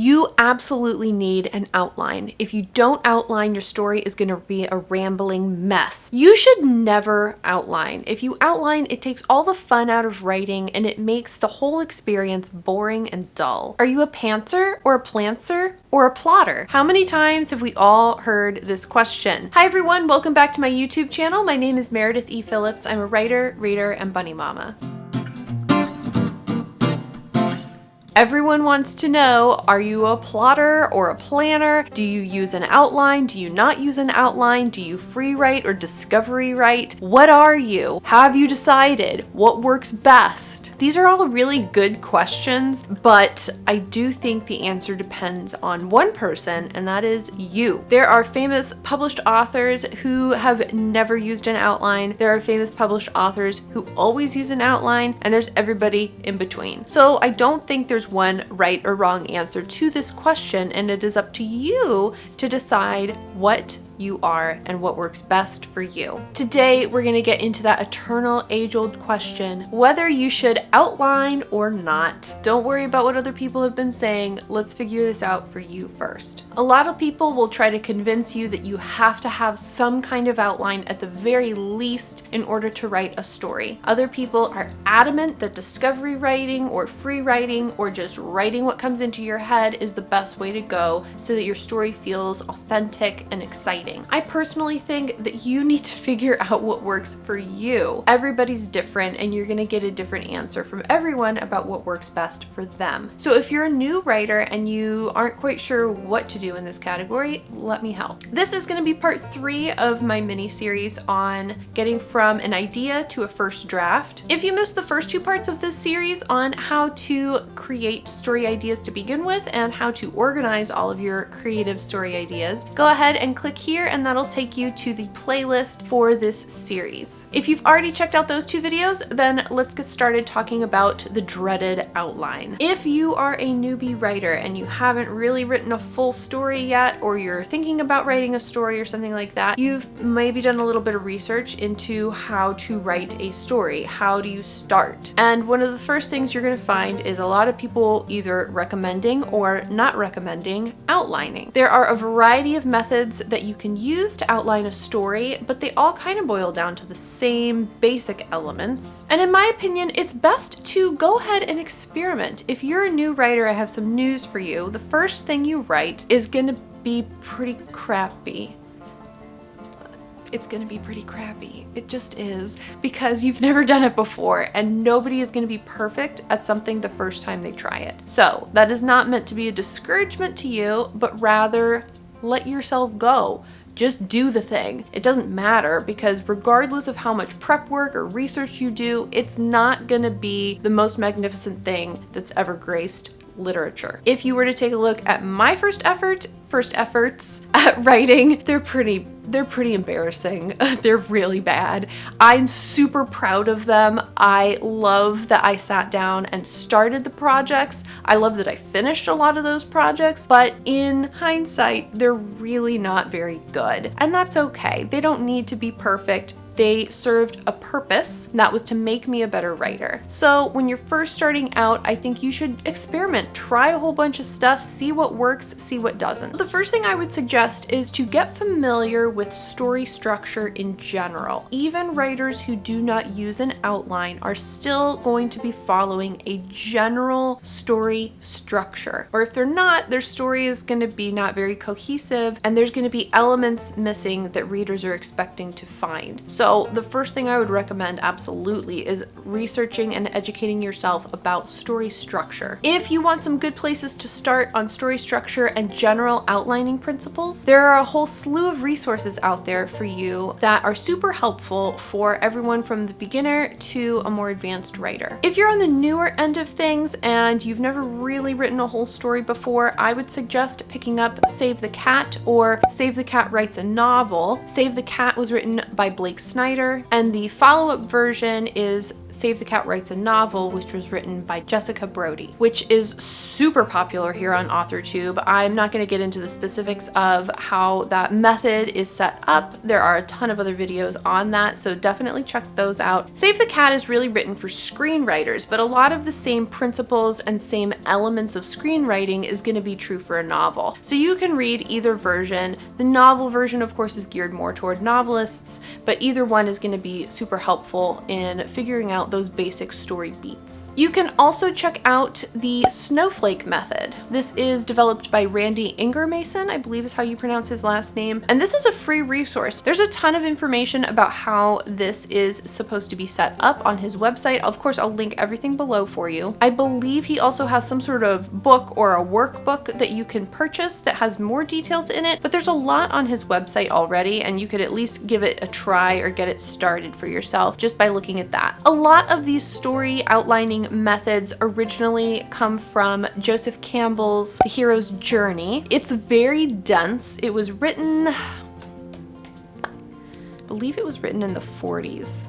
You absolutely need an outline. If you don't outline, your story is going to be a rambling mess. You should never outline. If you outline, it takes all the fun out of writing and it makes the whole experience boring and dull. Are you a pantser or a plantser or a plotter? How many times have we all heard this question? Hi everyone, welcome back to my YouTube channel. My name is Meredith E. Phillips. I'm a writer, reader, and bunny mama. Everyone wants to know, are you a plotter or a planner? Do you use an outline? Do you not use an outline? Do you free write or discovery write? What are you? Have you decided? What works best? These are all really good questions, but I do think the answer depends on one person, and that is you. There are famous published authors who have never used an outline. There are famous published authors who always use an outline, and there's everybody in between. So I don't think there's one right or wrong answer to this question, and it is up to you to decide what you are and what works best for you. Today, we're going to get into that eternal age-old question, whether you should outline or not. Don't worry about what other people have been saying. Let's figure this out for you first. A lot of people will try to convince you that you have to have some kind of outline at the very least in order to write a story. Other people are adamant that discovery writing or free writing or just writing what comes into your head is the best way to go so that your story feels authentic and exciting. I personally think that you need to figure out what works for you. Everybody's different and you're gonna get a different answer from everyone about what works best for them. So if you're a new writer and you aren't quite sure what to do in this category, let me help. This is gonna be part 3 of my mini series on getting from an idea to a first draft. If you missed the first 2 parts of this series on how to create story ideas to begin with and how to organize all of your creative story ideas, go ahead and click here and that'll take you to the playlist for this series. If you've already checked out those 2 videos, then let's get started talking about the dreaded outline. If you are a newbie writer and you haven't really written a full story yet, or you're thinking about writing a story or something like that, you've maybe done a little bit of research into how to write a story. How do you start? And one of the first things you're going to find is a lot of people either recommending or not recommending outlining. There are a variety of methods that you can use to outline a story, but they all kind of boil down to the same basic elements. And in my opinion, it's best to go ahead and experiment. If you're a new writer, I have some news for you. The first thing you write is gonna be pretty crappy. It's gonna be pretty crappy. It just is, because you've never done it before and nobody is gonna be perfect at something the first time they try it. So that is not meant to be a discouragement to you, but rather let yourself go. Just do the thing. It doesn't matter, because regardless of how much prep work or research you do, it's not gonna be the most magnificent thing that's ever graced literature. If you were to take a look at my first efforts at writing, they're pretty embarrassing. They're really bad. I'm super proud of them. I love that I sat down and started the projects. I love that I finished a lot of those projects, but in hindsight, they're really not very good. And that's okay. They don't need to be perfect. They served a purpose, and that was to make me a better writer. So when you're first starting out, I think you should experiment, try a whole bunch of stuff, see what works, see what doesn't. The first thing I would suggest is to get familiar with story structure in general. Even writers who do not use an outline are still going to be following a general story structure. Or if they're not, their story is going to be not very cohesive, and there's going to be elements missing that readers are expecting to find. So the first thing I would recommend absolutely is researching and educating yourself about story structure. If you want some good places to start on story structure and general outlining principles, there are a whole slew of resources out there for you that are super helpful for everyone from the beginner to a more advanced writer. If you're on the newer end of things and you've never really written a whole story before, I would suggest picking up Save the Cat or Save the Cat Writes a Novel. Save the Cat was written by Blake Snyder, and the follow-up version is Save the Cat Writes a Novel, which was written by Jessica Brody, which is super popular here on AuthorTube. I'm not going to get into the specifics of how that method is set up. There are a ton of other videos on that, so definitely check those out. Save the Cat is really written for screenwriters, but a lot of the same principles and same elements of screenwriting is going to be true for a novel. So you can read either version. The novel version, of course, is geared more toward novelists, but either one is going to be super helpful in figuring out those basic story beats. You can also check out the Snowflake method. This is developed by Randy Ingermason, I believe is how you pronounce his last name. And this is a free resource. There's a ton of information about how this is supposed to be set up on his website. Of course, I'll link everything below for you. I believe he also has some sort of book or a workbook that you can purchase that has more details in it, but there's a lot on his website already, and you could at least give it a try or get it started for yourself just by looking at that. A lot of these story outlining methods originally come from Joseph Campbell's The Hero's Journey. It's very dense. It was written, I believe it was written in the 40s.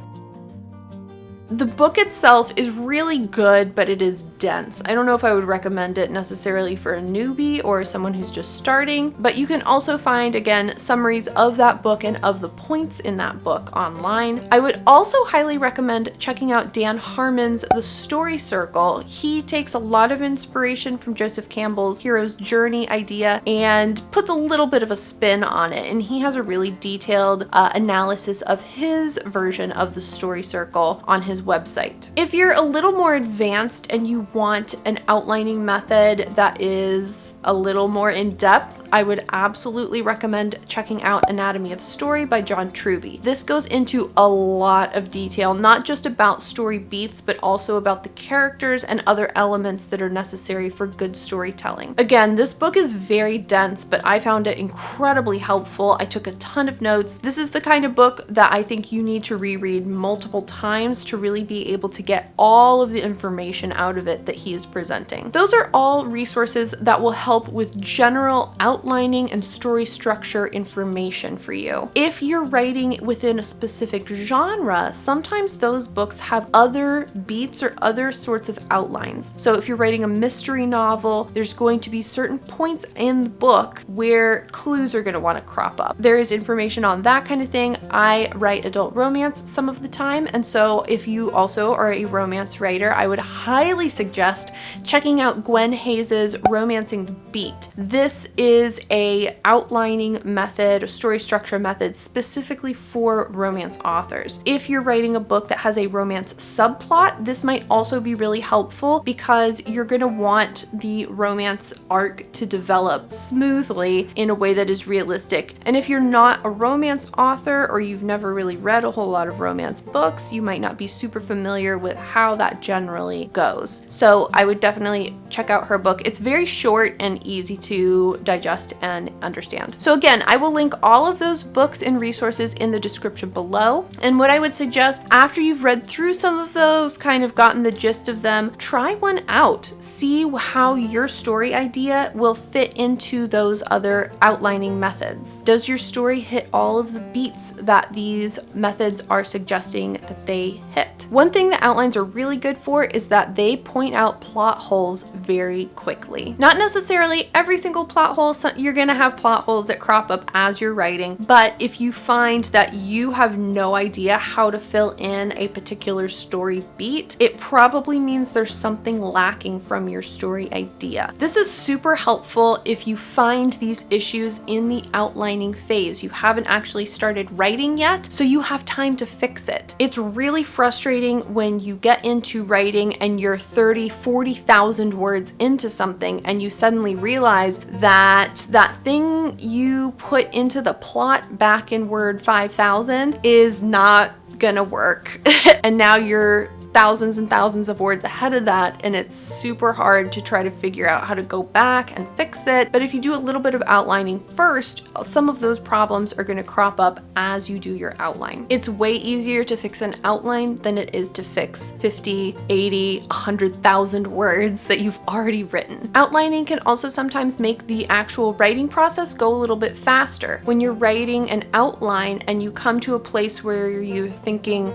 The book itself is really good, but it is dense. I don't know if I would recommend it necessarily for a newbie or someone who's just starting, but you can also find, again, summaries of that book and of the points in that book online. I would also highly recommend checking out Dan Harmon's The Story Circle. He takes a lot of inspiration from Joseph Campbell's hero's journey idea and puts a little bit of a spin on it, and he has a really detailed analysis of his version of The Story Circle on his website. If you're a little more advanced and you want an outlining method that is a little more in depth, I would absolutely recommend checking out Anatomy of Story by John Truby. This goes into a lot of detail, not just about story beats, but also about the characters and other elements that are necessary for good storytelling. Again, this book is very dense, but I found it incredibly helpful. I took a ton of notes. This is the kind of book that I think you need to reread multiple times to really be able to get all of the information out of it that he is presenting. Those are all resources that will help with general outlining and story structure information for you. If you're writing within a specific genre, sometimes those books have other beats or other sorts of outlines. So if you're writing a mystery novel, there's going to be certain points in the book where clues are going to want to crop up. There is information on that kind of thing. I write adult romance some of the time, and so if you also are a romance writer, I would highly suggest checking out Gwen Hayes' Romancing the Beat. This is a outlining method, a story structure method specifically for romance authors. If you're writing a book that has a romance subplot, this might also be really helpful because you're going to want the romance arc to develop smoothly in a way that is realistic. And if you're not a romance author or you've never really read a whole lot of romance books, you might not be super familiar with how that generally goes. So I would definitely check out her book. It's very short and easy to digest and understand. So again, I will link all of those books and resources in the description below. And what I would suggest after you've read through some of those, kind of gotten the gist of them, try one out. See how your story idea will fit into those other outlining methods. Does your story hit all of the beats that these methods are suggesting that they hit? One thing that outlines are really good for is that they point out plot holes very quickly. Not necessarily every single plot hole, so you're gonna have plot holes that crop up as you're writing, but if you find that you have no idea how to fill in a particular story beat, it probably means there's something lacking from your story idea. This is super helpful if you find these issues in the outlining phase. You haven't actually started writing yet, so you have time to fix it. It's really frustrating when you get into writing and you're 40,000 words into something and you suddenly realize that that thing you put into the plot back in word 5,000 is not gonna work. And now you're thousands and thousands of words ahead of that, and it's super hard to try to figure out how to go back and fix it. But if you do a little bit of outlining first, some of those problems are going to crop up as you do your outline. It's way easier to fix an outline than it is to fix 50, 80, 100,000 words that you've already written. Outlining can also sometimes make the actual writing process go a little bit faster. When you're writing an outline and you come to a place where you're thinking,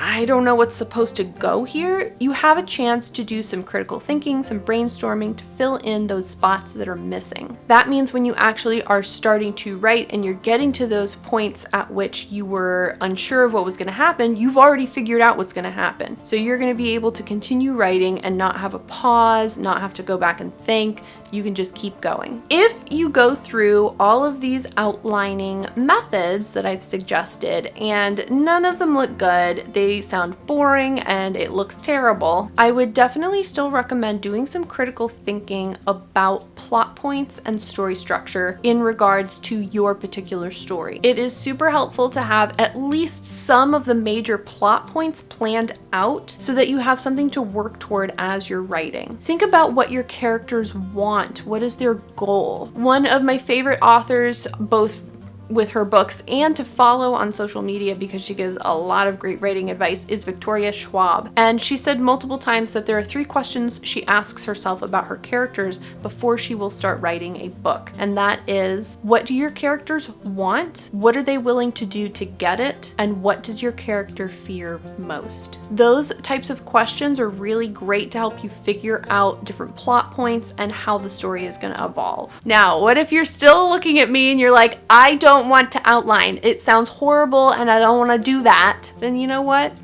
I don't know what's supposed to go here, you have a chance to do some critical thinking, some brainstorming to fill in those spots that are missing. That means when you actually are starting to write and you're getting to those points at which you were unsure of what was going to happen, you've already figured out what's going to happen. So you're going to be able to continue writing and not have a pause, not have to go back and think. You can just keep going. If you go through all of these outlining methods that I've suggested and none of them look good, they sound boring and it looks terrible, I would definitely still recommend doing some critical thinking about plot points and story structure in regards to your particular story. It is super helpful to have at least some of the major plot points planned out so that you have something to work toward as you're writing. Think about what your characters want. What is their goal? One of my favorite authors, both with her books and to follow on social media because she gives a lot of great writing advice, is Victoria Schwab. And she said multiple times that there are 3 questions she asks herself about her characters before she will start writing a book. And that is, what do your characters want? What are they willing to do to get it? And what does your character fear most? Those types of questions are really great to help you figure out different plot points and how the story is going to evolve. Now, what if you're still looking at me and you're like, I don't want to outline. It sounds horrible and I don't want to do that. Then you know what?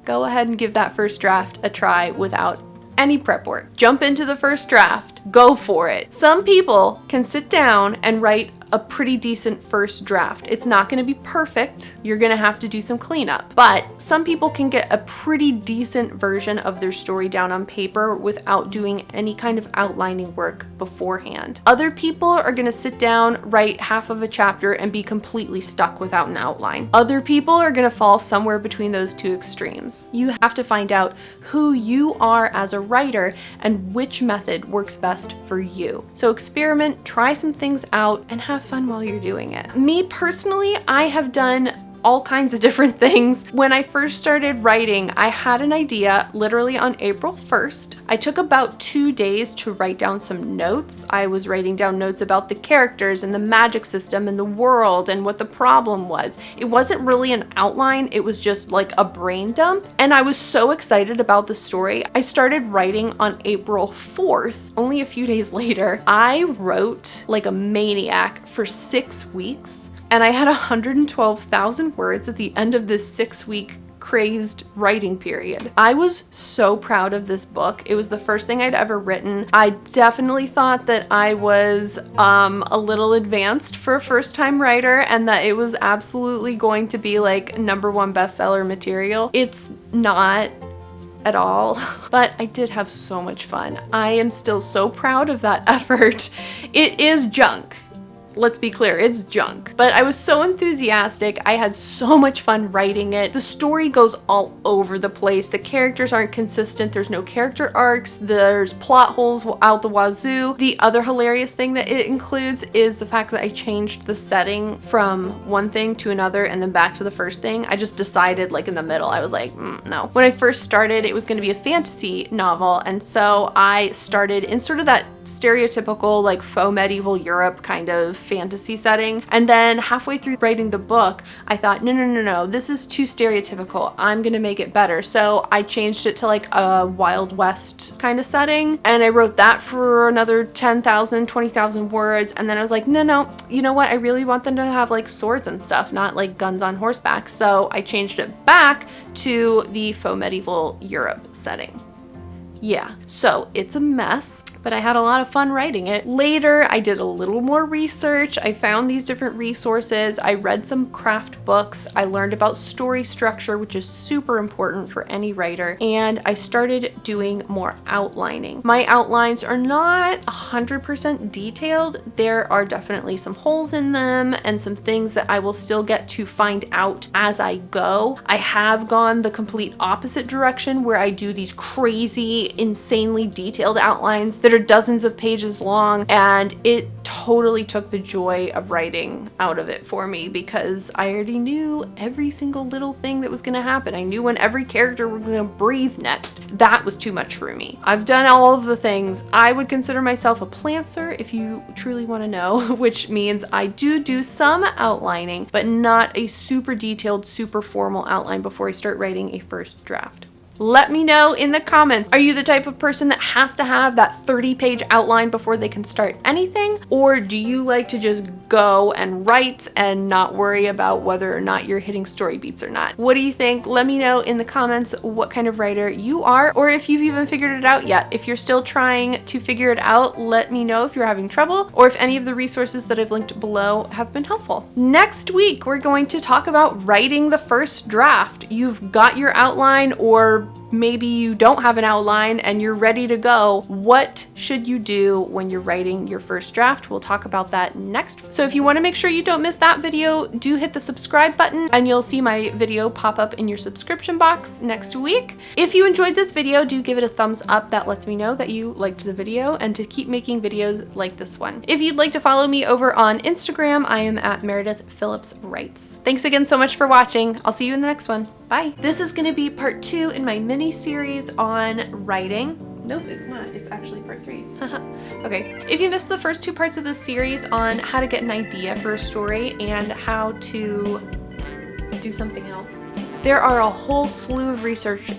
Go ahead and give that first draft a try without any prep work. Jump into the first draft. Go for it. Some people can sit down and write a pretty decent first draft. It's not going to be perfect. You're going to have to do some cleanup. But some people can get a pretty decent version of their story down on paper without doing any kind of outlining work beforehand. Other people are going to sit down, write half of a chapter, and be completely stuck without an outline. Other people are going to fall somewhere between those 2 extremes. You have to find out who you are as a writer and which method works best for you. So experiment, try some things out, and have fun while you're doing it. Me personally, I have done all kinds of different things. When I first started writing, I had an idea literally on April 1st. I took about 2 days to write down some notes. I was writing down notes about the characters and the magic system and the world and what the problem was. It wasn't really an outline, it was just like a brain dump. And I was so excited about the story. I started writing on April 4th. Only a few days later, I wrote like a maniac for 6 weeks. And I had 112,000 words at the end of this 6-week crazed writing period. I was so proud of this book. It was the first thing I'd ever written. I definitely thought that I was a little advanced for a first-time writer and that it was absolutely going to be like #1 bestseller material. It's not at all, but I did have so much fun. I am still so proud of that effort. It is junk. Let's be clear, it's junk. But I was so enthusiastic. I had so much fun writing it. The story goes all over the place. The characters aren't consistent. There's no character arcs. There's plot holes out the wazoo. The other hilarious thing that it includes is the fact that I changed the setting from one thing to another and then back to the first thing. I just decided like in the middle. I was like, no. When I first started, it was going to be a fantasy novel. And so I started in sort of that stereotypical like faux medieval Europe kind of fantasy setting. And then halfway through writing the book, I thought, no, this is too stereotypical. I'm gonna make it better. So I changed it to like a Wild West kind of setting. And I wrote that for another 10,000, 20,000 words. And then I was like, no, you know what? I really want them to have like swords and stuff, not like guns on horseback. So I changed it back to the faux medieval Europe setting. Yeah, so it's a mess, but I had a lot of fun writing it. Later, I did a little more research. I found these different resources. I read some craft books. I learned about story structure, which is super important for any writer. And I started doing more outlining. My outlines are not 100% detailed. There are definitely some holes in them and some things that I will still get to find out as I go. I have gone the complete opposite direction where I do these crazy, insanely detailed outlines that are dozens of pages long, and it totally took the joy of writing out of it for me because I already knew every single little thing that was going to happen. I knew when every character was going to breathe next. That was too much for me. I've done all of the things. I would consider myself a plantser if you truly want to know, which means I do some outlining, but not a super detailed, super formal outline before I start writing a first draft. Let me know in the comments, are you the type of person that has to have that 30-page outline before they can start anything? Or do you like to just go and write and not worry about whether or not you're hitting story beats or not? What do you think? Let me know in the comments what kind of writer you are, or if you've even figured it out yet. If you're still trying to figure it out, let me know if you're having trouble, or if any of the resources that I've linked below have been helpful. Next week, we're going to talk about writing the first draft. You've got your outline, or maybe you don't have an outline and you're ready to go. What should you do when you're writing your first draft? We'll talk about that next. So if you want to make sure you don't miss that video, do hit the subscribe button and you'll see my video pop up in your subscription box next week. If you enjoyed this video, do give it a thumbs up. That lets me know that you liked the video and to keep making videos like this one. If you'd like to follow me over on Instagram, I am at Meredith Phillips Writes. Thanks again so much for watching. I'll see you in the next one. Bye. This is going to be part 2 in my mini series on writing. Nope, it's not. It's actually part 3. Okay. If you missed the first 2 parts of this series on how to get an idea for a story and how to do something else, there are a whole slew of research.